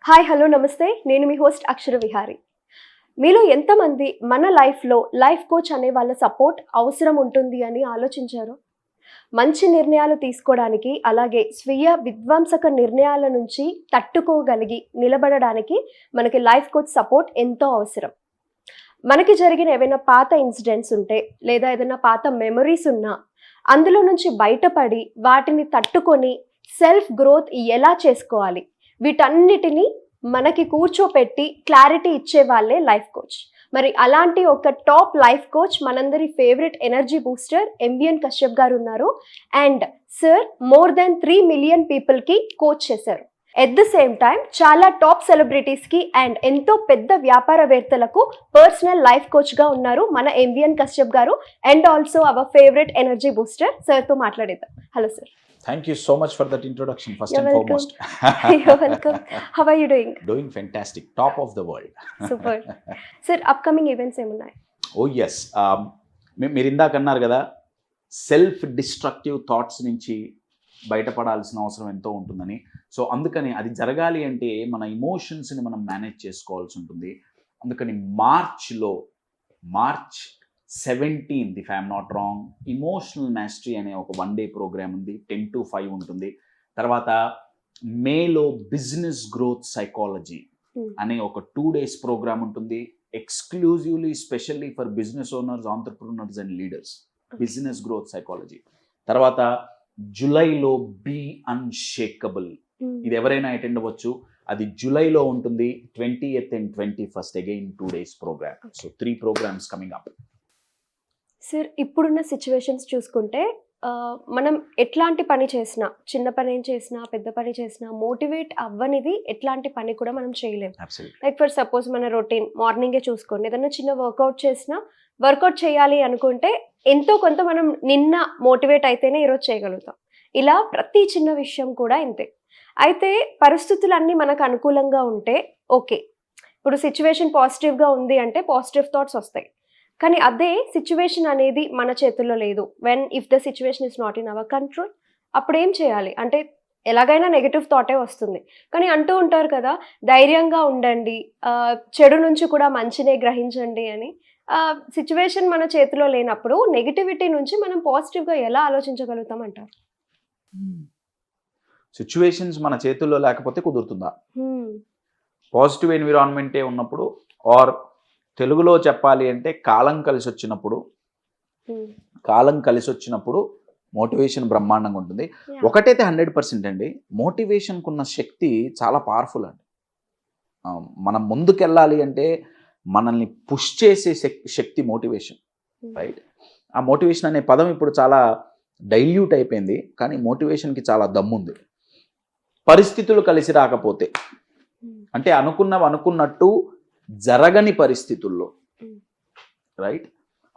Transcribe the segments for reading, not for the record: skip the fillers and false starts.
Hi hello నమస్తే, నేను మీ host అక్షర విహారి. మీలో ఎంతమంది మన లైఫ్లో లైఫ్ కోచ్ అనే వాళ్ళ సపోర్ట్ అవసరం ఉంటుంది అని ఆలోచించారు? మంచి నిర్ణయాలు తీసుకోవడానికి, అలాగే స్వీయ విధ్వంసక నిర్ణయాల నుంచి తట్టుకోగలిగి నిలబడడానికి మనకి లైఫ్ కోచ్ సపోర్ట్ ఎంతో అవసరం. మనకి జరిగిన ఏవైనా పాత ఇన్సిడెంట్స్ ఉంటే, లేదా ఏదైనా పాత మెమరీస్ ఉన్నా అందులో నుంచి బయటపడి వాటిని తట్టుకొని సెల్ఫ్ గ్రోత్ ఎలా చేసుకోవాలి, వీటన్నిటిని మనకి కూర్చోపెట్టి క్లారిటీ ఇచ్చే వాళ్ళే లైఫ్ కోచ్. మరి అలాంటి ఒక టాప్ లైఫ్ కోచ్ మనందరి favourite energy booster MVN Kashyap గారు ఉన్నారు. And sir more than 3 million పీపుల్కి కోచ్ చేశారు. ఎట్ ద సేమ్ టైం చాలా టాప్ సెలబ్రిటీస్కి అండ్ ఎంతో పెద్ద వ్యాపారవేత్తలకు పర్సనల్ లైఫ్ కోచ్గా ఉన్నారు మన MVN Kashyap garu. And also our favourite energy booster సార్తో మాట్లాడేద్దాం. Hello sir. Thank you so much for that introduction, first You're and welcome. foremost. You're welcome. How are you doing? Doing fantastic. Top of the world. Super. Sir, upcoming events ఏమున్నాయి? Oh yes. మీరు ఇందాక అన్నారు కదా, self destructive thoughts నుంచి బయటపడాల్సిన అవసరం ఎంతో ఉంటుందని. So అందుకని అది జరగాలి అంటే మన ఇమోషన్స్ని మనం మేనేజ్ చేసుకోవాల్సి ఉంటుంది. అందుకని March 17th, if I'm not wrong, emotional mastery అనే ఒక 1 day ప్రోగ్రామ్ ఉంది. 10 to 5 ఉంటుంది. తర్వాత మేలో బిజినెస్ గ్రోత్ సైకాలజీ అనే ఒక 2 days ప్రోగ్రామ్ ఉంటుంది. Exclusively specially for business owners, entrepreneurs and leaders, business growth psychology. తర్వాత జూలైలో బీ అన్షేకబుల్, ఇది ఎవరైనా అటెండ్ అవ్వచ్చు. అది జూలైలో ఉంటుంది. 20th and 21st again 2 days programme. So 3 programs coming up. Sir, ఇప్పుడున్న సిచ్యువేషన్స్ చూసుకుంటే మనం ఎట్లాంటి పని చేసినా, చిన్న పని ఏం చేసినా, పెద్ద పని చేసినా మోటివేట్ అవ్వనిది ఎట్లాంటి పని కూడా మనం చేయలేము. లైక్ ఫర్ సపోజ్ మన రొటీన్ మార్నింగే చూసుకోండి, ఏదైనా చిన్న వర్కౌట్ చేసినా, వర్కౌట్ చేయాలి అనుకుంటే ఎంతో కొంత మనం నిన్న మోటివేట్ అయితేనే ఈరోజు చేయగలుగుతాం. ఇలా ప్రతి చిన్న విషయం కూడా ఇంతే. అయితే పరిస్థితులన్నీ మనకు అనుకూలంగా ఉంటే ఓకే, ఇప్పుడు సిచ్యువేషన్ పాజిటివ్గా ఉంది అంటే పాజిటివ్ థాట్స్ వస్తాయి. కానీ అదే సిచ్యువేషన్ అనేది మన చేతుల్లో లేదు, if the situation is not in our control, అప్పుడు ఏం చేయాలి అంటే ఎలాగైనా నెగిటివ్ థాటే వస్తుంది. కానీ అంటూ ఉంటారు కదా, ధైర్యంగా ఉండండి, చెడు నుంచి కూడా మంచినే గ్రహించండి అని. సిచ్యువేషన్ మన చేతిలో లేనప్పుడు నెగిటివిటీ నుంచి మనం పాజిటివ్గా ఎలా ఆలోచించగలుగుతాం అంటారు? సిచ్యువేషన్స్ మన చేతుల్లో లేకపోతే కుదురుతుందా? పాజిటివ్ ఎన్విరాన్మెంటే ఉన్నప్పుడు, ఆర్ తెలుగులో చెప్పాలి అంటే కాలం కలిసి వచ్చినప్పుడు మోటివేషన్ బ్రహ్మాండంగా ఉంటుంది. ఒకటైతే 100% అండి, మోటివేషన్కు ఉన్న శక్తి చాలా పవర్ఫుల్ అండి. మనం ముందుకెళ్ళాలి అంటే మనల్ని పుష్ చేసే శక్తి మోటివేషన్, రైట్? ఆ మోటివేషన్ అనే పదం ఇప్పుడు చాలా డైల్యూట్ అయిపోయింది, కానీ మోటివేషన్కి చాలా దమ్ముంది. పరిస్థితులు కలిసి రాకపోతే, అంటే అనుకున్నట్టు జరగని పరిస్థితుల్లో, రైట్,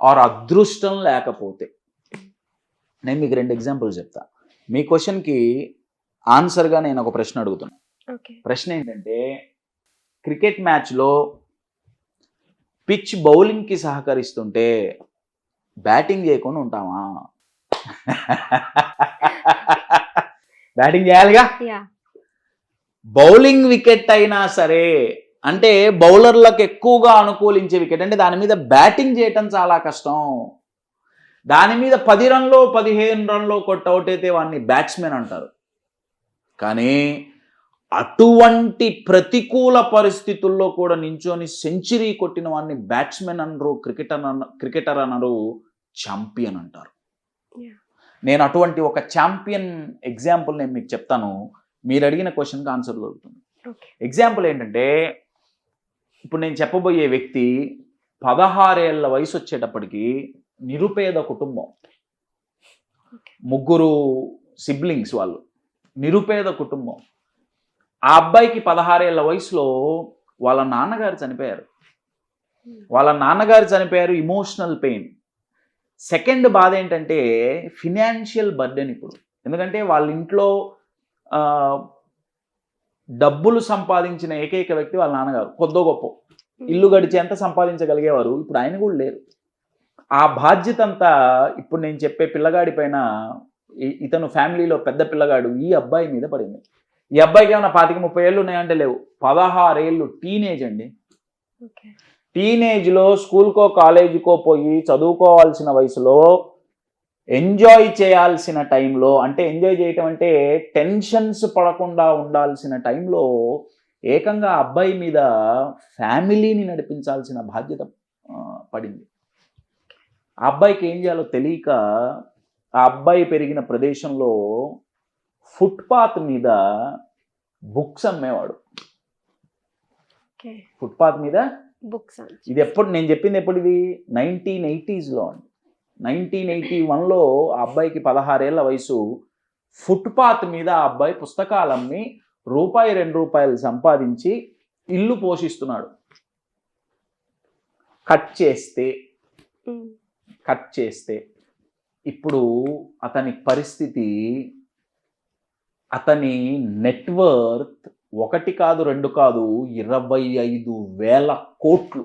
ఆర్ అదృష్టం లేకపోతే, నేను మీకు 2 ఎగ్జాంపుల్స్ చెప్తా. మీ క్వశ్చన్కి ఆన్సర్గా నేను ఒక ప్రశ్న అడుగుతున్నా. ప్రశ్న ఏంటంటే, క్రికెట్ మ్యాచ్లో పిచ్ బౌలింగ్కి సహకరిస్తుంటే బ్యాటింగ్ చేయకుండా ఉంటామా? బ్యాటింగ్ చేయాలిగా. బౌలింగ్ వికెట్ అయినా సరే, అంటే బౌలర్లకు ఎక్కువగా అనుకూలించే వికెట్, అంటే దాని మీద బ్యాటింగ్ చేయటం చాలా కష్టం. దాని మీద 10 రన్లో 15 రన్లో కొట్టౌట్ అయితే వాడిని బ్యాట్స్మెన్ అంటారు. కానీ అటువంటి ప్రతికూల పరిస్థితుల్లో కూడా నించొని సెంచరీ కొట్టిన వాడిని బ్యాట్స్మెన్ అనరు, క్రికెటర్ అనరు, ఛాంపియన్ అంటారు. నేను అటువంటి ఒక ఛాంపియన్ ఎగ్జాంపుల్ నేను మీకు చెప్తాను. మీరు అడిగిన క్వశ్చన్కి ఆన్సర్ దొరుకుతుంది. ఎగ్జాంపుల్ ఏంటంటే, ఇప్పుడు నేను చెప్పబోయే వ్యక్తి 16 ఏళ్ల వయసు వచ్చేటప్పటికి నిరుపేద కుటుంబం, 3 సిబ్లింగ్స్, వాళ్ళు నిరుపేద కుటుంబం. ఆ అబ్బాయికి 16 ఏళ్ల వయసులో వాళ్ళ నాన్నగారు చనిపోయారు. Emotional pain. సెకండ్ బాధ ఏంటంటే ఫినాన్షియల్ బర్డెన్. ఇప్పుడు ఎందుకంటే వాళ్ళ ఇంట్లో డబ్బులు సంపాదించిన ఏకైక వ్యక్తి వాళ్ళ నాన్నగారు. కొద్దో గొప్ప ఇల్లు గడిచి ఎంత సంపాదించగలిగేవారు, ఇప్పుడు ఆయన కూడా లేరు. ఆ బాధ్యత అంతా ఇప్పుడు నేను చెప్పే పిల్లగాడి పైన, ఇతను ఫ్యామిలీలో పెద్ద పిల్లగాడు, ఈ అబ్బాయి మీద పడింది. ఈ అబ్బాయికి ఏమైనా 25-30 ఏళ్ళు ఉన్నాయంటే లేవు. 16 ఏళ్ళు టీనేజ్ అండి. ఓకే. టీనేజ్లో స్కూల్కో కాలేజీకో పోయి చదువుకోవాల్సిన వయసులో, ఎంజాయ్ చేయాల్సిన టైంలో, అంటే ఎంజాయ్ చేయటం అంటే టెన్షన్స్ పడకుండా ఉండాల్సిన టైంలో ఏకంగా అబ్బాయి మీద ఫ్యామిలీని నడిపించాల్సిన బాధ్యత పడింది. ఆ అబ్బాయికి ఏం చేయాలో తెలియక ఆ అబ్బాయి పెరిగిన ప్రదేశంలో ఫుట్పాత్ మీద బుక్స్ అమ్మేవాడు. ఓకే. ఫుట్పాత్ మీద బుక్స్. ఇది ఎప్పుడు నేను చెప్పింది ఎప్పుడు ఇది 1980s అండి. 1981లో ఆ అబ్బాయికి 16 ఏళ్ల వయసు. ఫుట్పాత్ మీద ఆ అబ్బాయి పుస్తకాలు అమ్మి ₹2 సంపాదించి ఇల్లు పోషిస్తున్నాడు. కట్ చేస్తే ఇప్పుడు అతని పరిస్థితి, అతని నెట్వర్త్ 1 కాదు 2 కాదు 25,000 కోట్లు.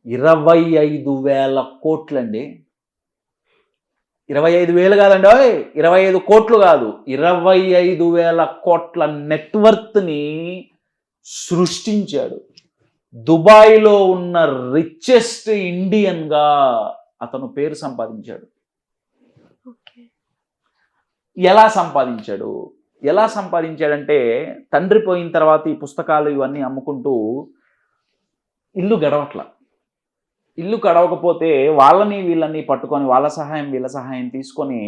25,000 కోట్లు అండి. 25,000 కాదండి, 25 కోట్లు కాదు, 25,000 కోట్ల నెట్వర్త్ని సృష్టించాడు. దుబాయ్లో ఉన్న రిచెస్ట్ ఇండియన్గా అతను పేరు సంపాదించాడు. ఎలా సంపాదించాడంటే తండ్రి పోయిన తర్వాత ఈ పుస్తకాలు ఇవన్నీ అమ్ముకుంటూ ఇల్లు గడవకపోతే వాళ్ళని వీళ్ళని పట్టుకొని వాళ్ళ సహాయం వీళ్ళ సహాయం తీసుకొని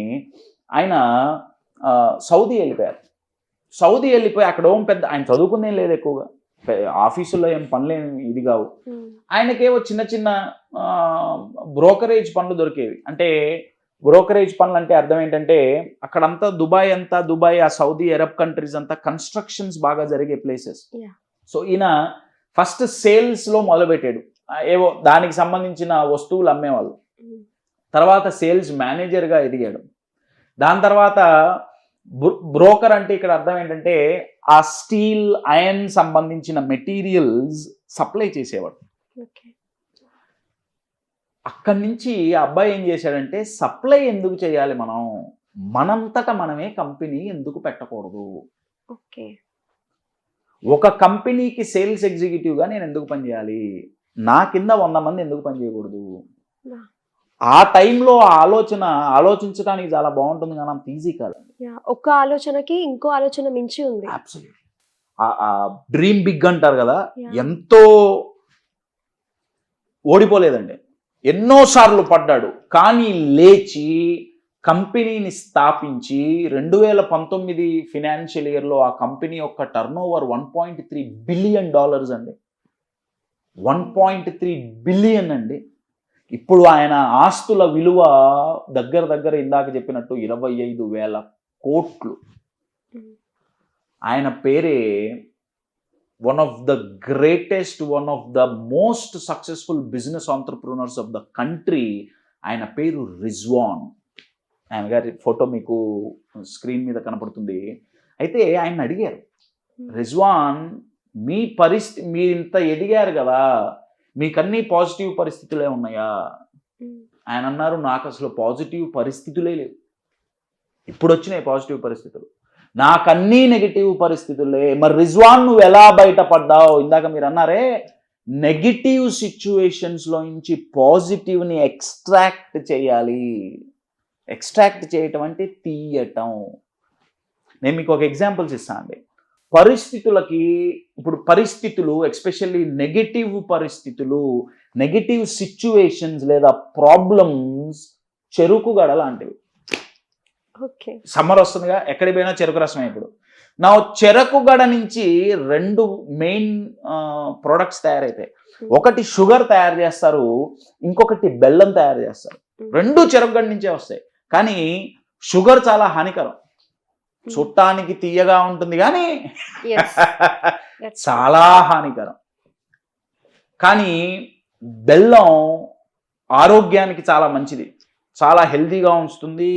ఆయన సౌదీ వెళ్ళిపోయి అక్కడ ఆయన చదువుకునే లేదు, ఎక్కువగా ఆఫీసుల్లో ఏం పనులేని ఇది కావు. ఆయనకేవో చిన్న చిన్న బ్రోకరేజ్ పనులు దొరికేవి. అంటే బ్రోకరేజ్ పనులు అంటే అర్థం ఏంటంటే అక్కడంతా దుబాయ్ ఆ సౌదీ అరబ్ కంట్రీస్ అంతా కన్స్ట్రక్షన్స్ బాగా జరిగే ప్లేసెస్. సో ఈయన ఫస్ట్ సేల్స్లో మొదలుపెట్టాడు. ఏవో దానికి సంబంధించిన వస్తువులు అమ్మేవాళ్ళు. తర్వాత సేల్స్ మేనేజర్గా ఎదిగాడు. దాని తర్వాత బ్రోకర్ అంటే ఇక్కడ అర్థం ఏంటంటే ఆ స్టీల్ ఐరన్ సంబంధించిన మెటీరియల్స్ సప్లై చేసేవాడు. అక్కడి నుంచి ఆ అబ్బాయి ఏం చేశాడంటే సప్లై ఎందుకు చేయాలి, మనంతటా మనమే కంపెనీ ఎందుకు పెట్టకూడదు, ఒక కంపెనీకి సేల్స్ ఎగ్జిక్యూటివ్గా నేను ఎందుకు పనిచేయాలి, నా కింద 100 మంది ఎందుకు పనిచేయకూడదు. ఆ టైంలో ఆలోచించడానికి చాలా బాగుంటుంది కానీ అంత ఈజీ కాదండి. ఒక్క ఆలోచనకి ఇంకో ఆలోచన మించి ఉంది. డ్రీమ్ బిగ్ అంటారు కదా, ఎంతో ఓడిపోలేదండి, ఎన్నోసార్లు పడ్డాడు. కానీ లేచి కంపెనీని స్థాపించి 2019 ఫినాన్షియల్ ఇయర్లో ఆ కంపెనీ యొక్క టర్నోవర్ $1.3 బిలియన్ అండి. 1.3 బిలియన్ అండి. ఇప్పుడు ఆయన ఆస్తుల విలువ దగ్గర ఇందాక చెప్పినట్టు 25,000 కోట్లు. ఆయన పేరే one of the most successful business entrepreneurs of the country. ఆయన పేరు రిజ్వాన్. ఆయన గారి ఫోటో మీకు స్క్రీన్ మీద కనపడుతుంది. అయితే ఆయన అడిగారు, రిజ్వాన్ మీ పరిస్థితి, మీరు ఇంత ఎదిగారు కదా, మీకన్నీ పాజిటివ్ పరిస్థితులే ఉన్నాయా? ఆయన అన్నారు, నాకు అసలు పాజిటివ్ పరిస్థితులే లేవు, ఇప్పుడు వచ్చినాయి పాజిటివ్ పరిస్థితులు, నాకన్నీ నెగిటివ్ పరిస్థితులే. మరి రిజ్వాన్ నువ్వు ఎలా బయటపడ్డావు? ఇందాక మీరు అన్నారే నెగిటివ్ సిచ్యువేషన్స్లో నుంచి పాజిటివ్ని ఎక్స్ట్రాక్ట్ చేయాలి. ఎక్స్ట్రాక్ట్ చేయటం అంటే తీయటం. నేను మీకు ఒక ఎగ్జాంపుల్స్ ఇస్తాను అండి. పరిస్థితులు ఎస్పెషల్లీ నెగిటివ్ పరిస్థితులు, నెగిటివ్ సిచ్యువేషన్స్ లేదా ప్రాబ్లమ్స్ చెరుకు గడ లాంటివి. సమ్మర్ వస్తుందిగా, ఎక్కడికి పోయినా చెరుకు రసమే. ఇప్పుడు నా చెరకు గడ నుంచి 2 మెయిన్ ప్రొడక్ట్స్ తయారైతాయి. ఒకటి షుగర్ తయారు చేస్తారు, ఇంకొకటి బెల్లం తయారు చేస్తారు. 2 చెరకు గడ నుంచే వస్తాయి. కానీ షుగర్ చాలా హానికరం, చూడటానికి తీయగా ఉంటుంది కానీ చాలా హానికరం. కానీ బెల్లం ఆరోగ్యానికి చాలా మంచిది, చాలా హెల్తీగా ఉంచుతుంది,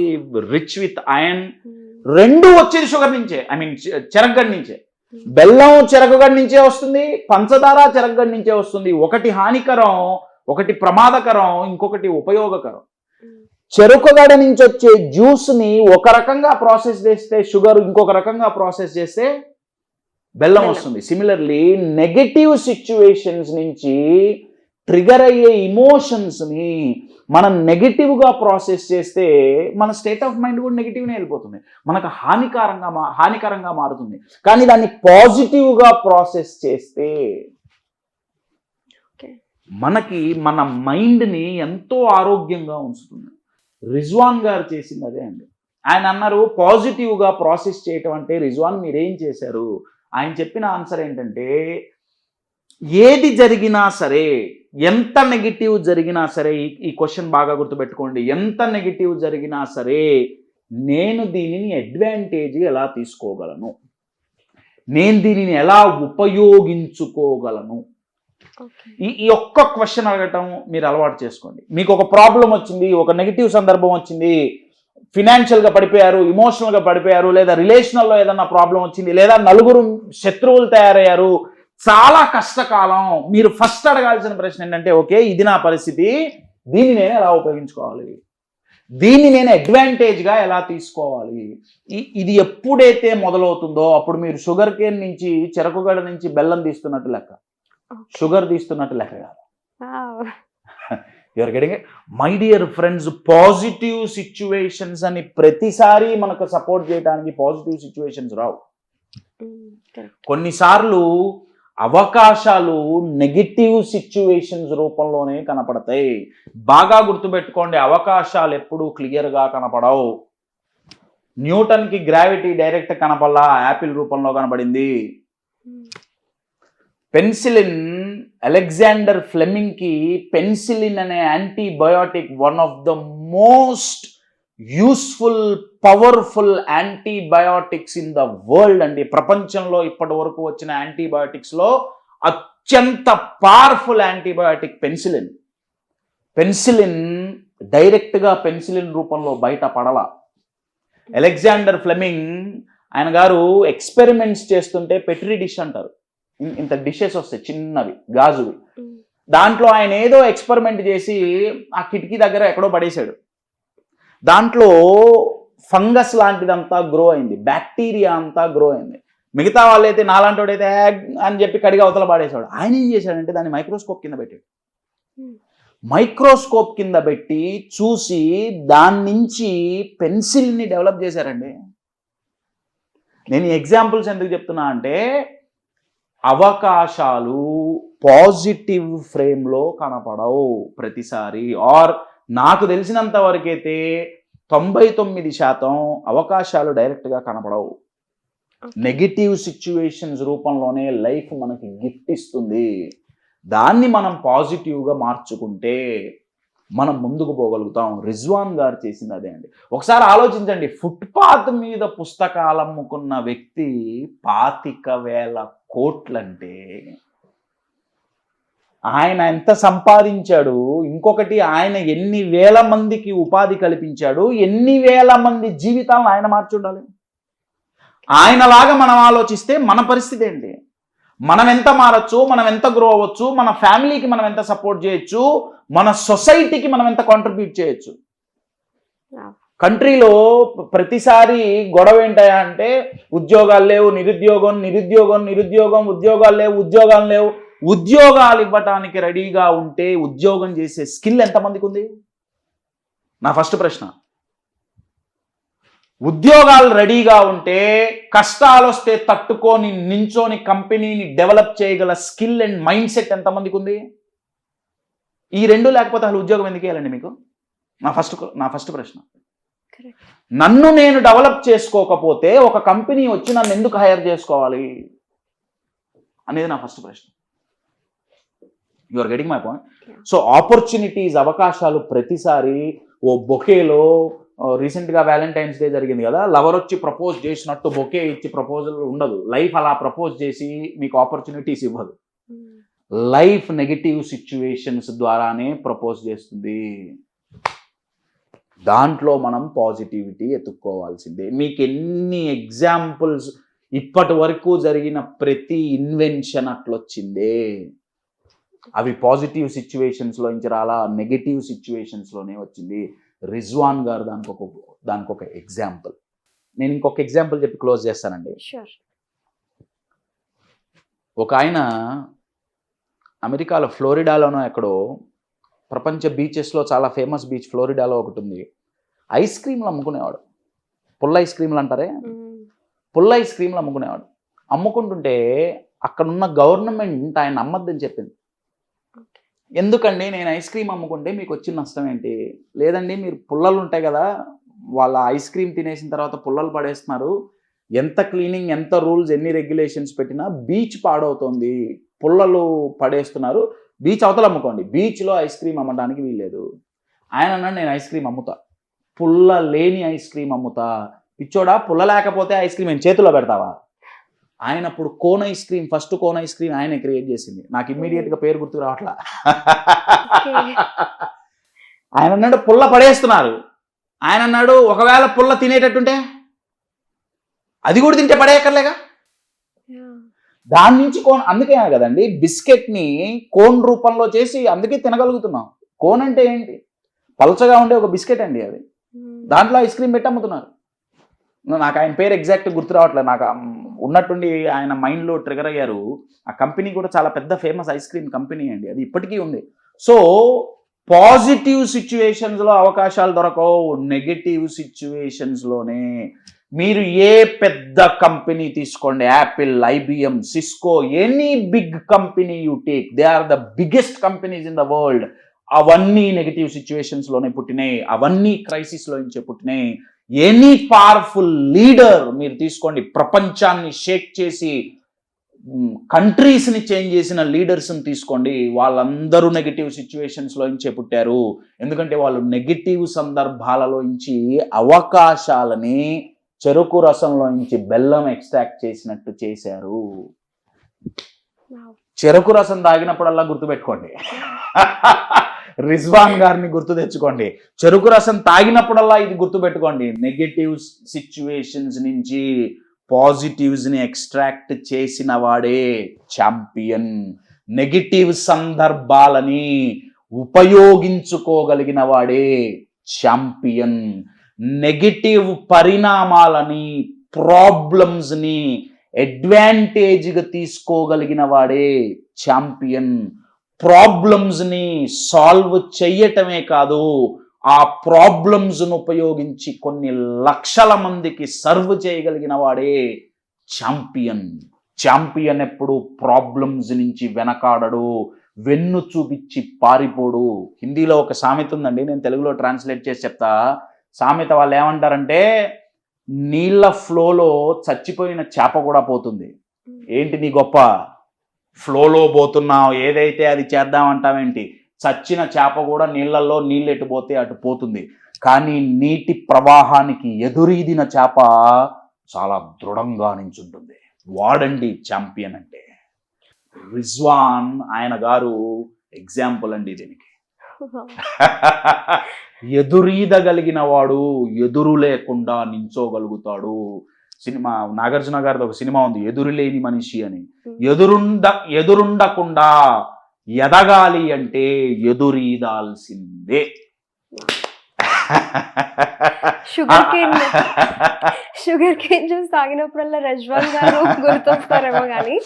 రిచ్ విత్ ఐరన్. 2 వచ్చేది షుగర్ నుంచే, చెరగగడ నుంచే. బెల్లం చెరగగడ నుంచే వస్తుంది, పంచదార చెరగగడ నుంచే వస్తుంది. ఒకటి హానికరం, ఒకటి ప్రమాదకరం, ఇంకొకటి ఉపయోగకరం. చెరుకుగడ నుంచి వచ్చే జ్యూస్ని ఒక రకంగా ప్రాసెస్ చేస్తే షుగర్, ఇంకొక రకంగా ప్రాసెస్ చేస్తే బెల్లం వస్తుంది. సిమిలర్లీ నెగటివ్ సిచ్యువేషన్స్ నుంచి ట్రిగర్ అయ్యే ఇమోషన్స్ని మనం నెగిటివ్గా ప్రాసెస్ చేస్తే మన స్టేట్ ఆఫ్ మైండ్ కూడా నెగిటివ్నే వెళ్ళిపోతుంది, మనకు హానికరంగా మారుతుంది. కానీ దాన్ని పాజిటివ్గా ప్రాసెస్ చేస్తే మనకి మన మైండ్ని ఎంతో ఆరోగ్యంగా ఉంచుతుంది. రిజ్వాన్ గారు చేసింది అదే అండి. ఆయన అన్నారు పాజిటివ్గా ప్రాసెస్ చేయటం అంటే, రిజ్వాన్ మీరేం చేశారు? ఆయన చెప్పిన ఆన్సర్ ఏంటంటే, ఏది జరిగినా సరే, ఎంత నెగిటివ్ జరిగినా సరే, ఈ క్వశ్చన్ బాగా గుర్తుపెట్టుకోండి, ఎంత నెగిటివ్ జరిగినా సరే నేను దీనిని అడ్వాంటేజ్ ఎలా తీసుకోగలను, నేను దీనిని ఎలా ఉపయోగించుకోగలను, ఈ ఒక్క క్వశ్చన్ అడగటం మీరు అలవాటు చేసుకోండి. మీకు ఒక ప్రాబ్లం వచ్చింది, ఒక నెగిటివ్ సందర్భం వచ్చింది, ఫినాన్షియల్గా పడిపోయారు, ఇమోషనల్గా పడిపోయారు, లేదా రిలేషనల్లో ఏదన్నా ప్రాబ్లం వచ్చింది, లేదా నలుగురు శత్రువులు తయారయ్యారు, చాలా కష్టకాలం. మీరు ఫస్ట్ అడగాల్సిన ప్రశ్న ఏంటంటే, ఓకే ఇది నా పరిస్థితి, దీన్ని నేను ఎలా ఉపయోగించుకోవాలి, దీన్ని నేను అడ్వాంటేజ్గా ఎలా తీసుకోవాలి. ఇది ఎప్పుడైతే మొదలవుతుందో అప్పుడు మీరు షుగర్ కేన్ నుంచి, చెరకుగడ నుంచి బెల్లం తీస్తున్నట్టు లెక్క, షుగర్ తీస్తున్నట్టు లెక్క కాదు. You are getting it? My dear friends, positive situations అని ప్రతిసారి మనకు సపోర్ట్ చేయడానికి పాజిటివ్ సిచ్యువేషన్స్ రావు. కొన్నిసార్లు అవకాశాలు నెగిటివ్ సిచ్యువేషన్స్ రూపంలోనే కనపడతాయి. బాగా గుర్తుపెట్టుకోండి, అవకాశాలు ఎప్పుడూ క్లియర్గా కనపడవు. న్యూటన్కి గ్రావిటీ డైరెక్ట్ కనపడలా, యాపిల్ రూపంలో కనపడింది. పెన్సిలిన్, అలెగ్జాండర్ ఫ్లెమింగ్కి పెన్సిలిన్ అనే antibiotic one of the most useful, powerful antibiotics in the world అండి. ప్రపంచంలో ఇప్పటి వరకు వచ్చిన యాంటీబయోటిక్స్లో అత్యంత పవర్ఫుల్ యాంటీబయోటిక్ పెన్సిలిన్. పెన్సిలిన్ డైరెక్ట్గా పెన్సిలిన్ రూపంలో బయట పడల. అలెగ్జాండర్ ఫ్లెమింగ్ ఆయన గారు ఎక్స్పెరిమెంట్స్ చేస్తుంటే, పెట్రీ డిష్ అంటారు, ఇంత డిషెస్ వస్తాయి చిన్నవి, గాజువి, దాంట్లో ఆయన ఏదో ఎక్స్పెరిమెంట్ చేసి ఆ కిటికీ దగ్గర ఎక్కడో పడేశాడు. దాంట్లో ఫంగస్ లాంటిదంతా గ్రో అయింది, బ్యాక్టీరియా అంతా గ్రో అయింది. మిగతా వాళ్ళైతే, నాలాంటోడైతే అని చెప్పి కడిగి అవతల పాడేశాడు. ఆయన ఏం చేశాడంటే దాన్ని మైక్రోస్కోప్ కింద పెట్టాడు. మైక్రోస్కోప్ కింద పెట్టి చూసి దాని నుంచి పెన్సిల్ని డెవలప్ చేశారండి. నేను ఈ ఎగ్జాంపుల్స్ ఎందుకు చెప్తున్నా అంటే, అవకాశాలు పాజిటివ్ ఫ్రేమ్లో కనపడవు ప్రతిసారి. ఆర్ నాకు తెలిసినంత వరకైతే 99% అవకాశాలు డైరెక్ట్గా కనపడవు. నెగిటివ్ సిచ్యువేషన్స్ రూపంలోనే లైఫ్ మనకి గిఫ్ట్ ఇస్తుంది. దాన్ని మనం పాజిటివ్గా మార్చుకుంటే మనం ముందుకు పోగలుగుతాం. రిజ్వాన్ గారు చేసింది అదే అండి. ఒకసారి ఆలోచించండి, ఫుట్పాత్ మీద పుస్తకాలు అమ్ముకున్న వ్యక్తి 25,000 కోట్లంటే ఆయన ఎంత సంపాదించాడు, ఇంకొకటి ఆయన ఎన్ని వేల మందికి ఉపాధి కల్పించాడు, ఎన్ని వేల మంది జీవితాలను ఆయన మార్చి ఉండాలి. ఆయనలాగా మనం ఆలోచిస్తే మన పరిస్థితి ఏంటి, మనం ఎంత మారచ్చు, మనం ఎంత గ్రో అవ్వచ్చు, మన ఫ్యామిలీకి మనం ఎంత సపోర్ట్ చేయొచ్చు, మన సొసైటీకి మనం ఎంత కాంట్రిబ్యూట్ చేయొచ్చు. కంట్రీలో ప్రతిసారి గొడవ ఏంటయా అంటే, ఉద్యోగాలు లేవు, నిరుద్యోగం, ఉద్యోగాలు లేవు. ఉద్యోగాలు ఇవ్వటానికి రెడీగా ఉంటే ఉద్యోగం చేసే స్కిల్ ఎంతమందికి ఉంది? నా ఫస్ట్ ప్రశ్న. ఉద్యోగాలు రెడీగా ఉంటే కష్టాలు వస్తే తట్టుకొని నించోని కంపెనీని డెవలప్ చేయగల స్కిల్ అండ్ మైండ్ సెట్ ఎంతమందికి ఉంది? ఈ రెండు లేకపోతే అసలు ఉద్యోగం ఎందుకు వేయాలండి మీకు? నా ఫస్ట్ ప్రశ్న. నన్ను నేను డెవలప్ చేసుకోకపోతే ఒక కంపెనీ వచ్చి నన్ను ఎందుకు హైర్ చేసుకోవాలి అనేది నా ఫస్ట్ ప్రశ్న. You are getting my point? So opportunities, అవకాశాలు ప్రతిసారి ఓ బొకేలో, రీసెంట్గా వ్యాలంటైన్స్ డే జరిగింది కదా, లవర్ వచ్చి ప్రపోజ్ చేసినట్టు బొకే ఇచ్చి ప్రపోజల్ ఉండదు. లైఫ్ అలా ప్రపోజ్ చేసి మీకు ఆపర్చునిటీస్ ఇవ్వదు. లైఫ్ నెగిటివ్ సిచ్యువేషన్స్ ద్వారానే ప్రపోజ్ చేస్తుంది. దాంట్లో మనం పాజిటివిటీ ఎత్తుక్కోవాల్సిందే. మీకు ఎన్ని ఎగ్జాంపుల్స్, ఇప్పటి వరకు జరిగిన ప్రతి ఇన్వెన్షన్ అట్లొచ్చిందే, అవి పాజిటివ్ సిచ్యువేషన్స్లో నుంచి రాలా, నెగిటివ్ సిచ్యువేషన్స్లోనే వచ్చింది. రిజ్వాన్ గారు దానికి ఒక ఎగ్జాంపుల్. నేను ఇంకొక ఎగ్జాంపుల్ చెప్పి క్లోజ్ చేస్తానండి. షూర్. ఒక ఆయన అమెరికాలో ఫ్లోరిడాలోనో ఎక్కడో, ప్రపంచ బీచెస్లో చాలా ఫేమస్ బీచ్ ఫ్లోరిడాలో ఒకటి ఉంది. ఐస్ క్రీమ్లు అమ్ముకునేవాడు. పుల్ల ఐస్ క్రీమ్లు అంటారే, పుల్ల ఐస్ క్రీమ్లు అమ్ముకునేవాడు. అమ్ముకుంటుంటే అక్కడున్న గవర్నమెంట్ ఆయన అమ్మద్దని చెప్పింది. ఎందుకండి నేను ఐస్ క్రీమ్ అమ్ముకుంటే మీకు వచ్చిన నష్టం ఏంటి? లేదండి మీరు పుల్లలు ఉంటాయి కదా, వాళ్ళ ఐస్ క్రీమ్ తినేసిన తర్వాత పుల్లలు పడేస్తున్నారు, ఎంత క్లీనింగ్, ఎంత రూల్స్, ఎన్ని రెగ్యులేషన్స్ పెట్టినా బీచ్ పాడవుతుంది, పుల్లలు పడేస్తున్నారు, బీచ్ అవతల అమ్ముకోండి, బీచ్లో ఐస్ క్రీమ్ అమ్మడానికి వీల్లేదు. ఆయన అన్నాడు నేను ఐస్ క్రీమ్ అమ్ముతా, పుల్ల లేని ఐస్ క్రీమ్ అమ్ముతా. పిచ్చోడా, పుల్ల లేకపోతే ఐస్ క్రీమ్ నేను చేతిలో పెడతావా? ఆయన అప్పుడు cone ice cream, first cone ice cream ఆయనే క్రియేట్ చేసింది. నాకు ఇమ్మీడియట్గా పేరు గుర్తుకు రావట్లా. ఆయన అన్నాడు పుల్ల పడేస్తున్నారు. ఆయన అన్నాడు ఒకవేళ పుల్ల తినేటట్టుంటే అది కూడా తింటే పడేయక్కర్లేగా. దాని నుంచి కోన్, అందుకే కదండి బిస్కెట్ని కోన్ రూపంలో చేసి అందుకే తినగలుగుతున్నాం. కోన్ అంటే ఏంటి? పలచగా ఉండే ఒక బిస్కెట్ అండి అది. దాంట్లో ఐస్ క్రీమ్ పెట్టి అమ్ముతున్నారు. నాకు ఆయన పేరు ఎగ్జాక్ట్ గుర్తు రావట్లేదు, నాకు ఉన్నట్టుండి ఆయన మైండ్లో ట్రిగర్ అయ్యారు. ఆ కంపెనీ కూడా చాలా పెద్ద ఫేమస్ ఐస్ క్రీమ్ కంపెనీ అండి, అది ఇప్పటికీ ఉంది. సో పాజిటివ్ సిచ్యువేషన్స్లో అవకాశాలు దొరకవు, నెగటివ్ సిచ్యువేషన్స్లోనే. మీరు ఏ పెద్ద కంపెనీ తీసుకోండి, Apple, IBM, Cisco, any big company you take, they are the biggest companies in the world. అవన్నీ నెగటివ్ సిచ్యువేషన్స్లోనే పుట్టినాయి, అవన్నీ క్రైసిస్లో నుంచే పుట్టినాయి. ఎనీ పవర్ఫుల్ లీడర్ మీరు తీసుకోండి, ప్రపంచాన్ని షేక్ చేసి కంట్రీస్ని చేంజ్ చేసిన లీడర్స్ని తీసుకోండి, వాళ్ళందరూ నెగిటివ్ సిచ్యువేషన్స్లో నుంచే పుట్టారు. ఎందుకంటే వాళ్ళు నెగిటివ్ సందర్భాలలో నుంచి అవకాశాలని చెరుకు రసంలో నుంచి బెల్లం ఎక్స్ట్రాక్ట్ చేసినట్టు చేశారు. చెరుకు రసం తాగినప్పుడల్లా గుర్తుపెట్టుకోండి, రిజ్వాన్ గారిని గుర్తు తెచ్చుకోండి. చెరుకు రసం తాగినప్పుడల్లా ఇది గుర్తుపెట్టుకోండి, నెగటివ్ సిచ్యువేషన్స్ నుంచి పాజిటివ్స్ని ఎక్స్ట్రాక్ట్ చేసిన వాడే ఛాంపియన్. నెగటివ్ సందర్భాలని ఉపయోగించుకోగలిగిన వాడే ఛాంపియన్. నెగటివ్ పరిణామాలని, ప్రాబ్లమ్స్ని అడ్వాంటేజ్గా తీసుకోగలిగిన వాడే ఛాంపియన్. ప్రాబ్లమ్స్ని సాల్వ్ చెయ్యటమే కాదు, ఆ ప్రాబ్లమ్స్ను ఉపయోగించి కొన్ని లక్షల మందికి సర్వ్ చేయగలిగిన వాడే ఛాంపియన్. ఛాంపియన్ ఎప్పుడు ప్రాబ్లమ్స్ నుంచి వెనకాడడు, వెన్ను చూపించి పారిపోడు. హిందీలో ఒక సామెత ఉందండి, నేను తెలుగులో ట్రాన్స్లేట్ చేసి చెప్తా. సామెత వాళ్ళు ఏమంటారంటే, నీళ్ళ ఫ్లోలో చచ్చిపోయిన చేప కూడా పోతుంది. ఏంటి నీ గొప్ప? ఫ్లోలో పోతున్నావు, ఏదైతే అది చేద్దామంటావేంటి? చచ్చిన చేప కూడా నీళ్ళల్లో నీళ్ళు ఎటు పోతే అటు పోతుంది. కానీ నీటి ప్రవాహానికి ఎదురీదిన చేప చాలా దృఢంగా నించుంటుంది. వాడండి ఛాంపియన్ అంటే. రిజ్వాన్ ఆయన గారు ఎగ్జాంపుల్ అండి దీనికి. ఎదురీదగలిగిన వాడు ఎదురు లేకుండా నించోగలుగుతాడు. సినిమా నాగార్జున గారిది ఒక సినిమా ఉంది, ఎదురులేని మనిషి అని. ఎదురుండకుండా ఎదగాలి అంటే ఎదురీదాల్సిందే. షుగర్ కేన్ జ్యూస్ తాగినప్పుడల్లా రిజ్వాన్ గారు గుర్తొస్తారేమో కానీ,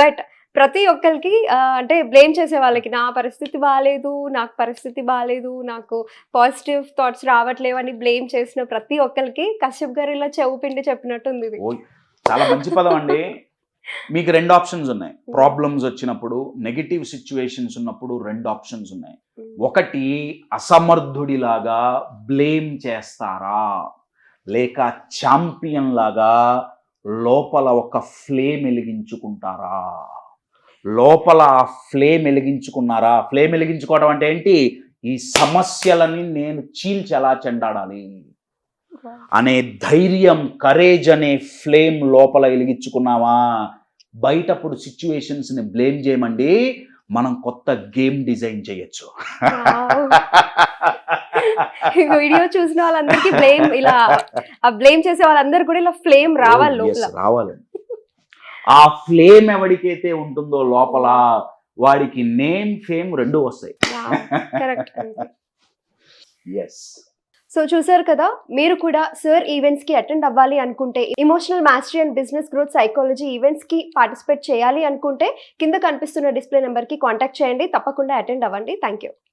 బట్ ప్రతి ఒక్కరికి అంటే బ్లేమ్ చేసే వాళ్ళకి, నా పరిస్థితి బాగాలేదు, నాకు పరిస్థితి బాగాలేదు, నాకు పాజిటివ్ థాట్స్ రావట్లేవు అని బ్లేమ్ చేసిన ప్రతి ఒక్కరికి కశ్యప్ గారు ఇలా చెవు పిండి చెప్పినట్టుంది ఇది. చాలా మంచి పదం అండి. మీకు రెండు ఆప్షన్స్ ఉన్నాయి. ప్రాబ్లమ్స్ వచ్చినప్పుడు, నెగిటివ్ సిచ్యువేషన్స్ ఉన్నప్పుడు రెండు ఆప్షన్స్ ఉన్నాయి. ఒకటి, అసమర్థుడిలాగా బ్లేమ్ చేస్తారా, లేక ఛాంపియన్ లాగా లోపల ఒక ఫ్లేమ్ వెలిగించుకుంటారా? లోపల ఆ ఫ్లేమ్ వెలిగించుకున్నారా? ఫ్లేమ్ వెలిగించుకోవడం అంటే ఏంటి? ఈ సమస్యలని నేను చీల్చి ఎలా చెండాడాలి అనే ధైర్యం, కరేజ్ అనే ఫ్లేమ్ లోపల వెలిగించుకున్నావా? బయటప్పుడు సిచ్యువేషన్స్ని బ్లేమ్ చేయమండి, మనం కొత్త గేమ్ డిజైన్ చేయొచ్చు. వీడియో చూసిన వాళ్ళందరికీ బ్లేమ్, ఇలా బ్లేమ్ చేసే వాళ్ళందరూ కూడా ఇలా ఫ్లేమ్ రావాలి. ఆ ఫ్లేమ్ ఎవరికైతే ఉంటుందో లోపల, వాడికి నేమ్, ఫేమ్ రెండు వస్తాయి. కరెక్ట్. ఎస్. సో చూసారు కదా, మీరు కూడా సార్ ఈవెంట్స్కి అటెండ్ అవ్వాలి అనుకుంటే, emotional mastery and business growth psychology ఈవెంట్స్కి పార్టిసిపేట్ చేయాలి అనుకుంటే కింద కనిపిస్తున్న డిస్ప్లే నెంబర్కి కాంటాక్ట్ చేయండి. తప్పకుండా అటెండ్ అవ్వండి. Thank you.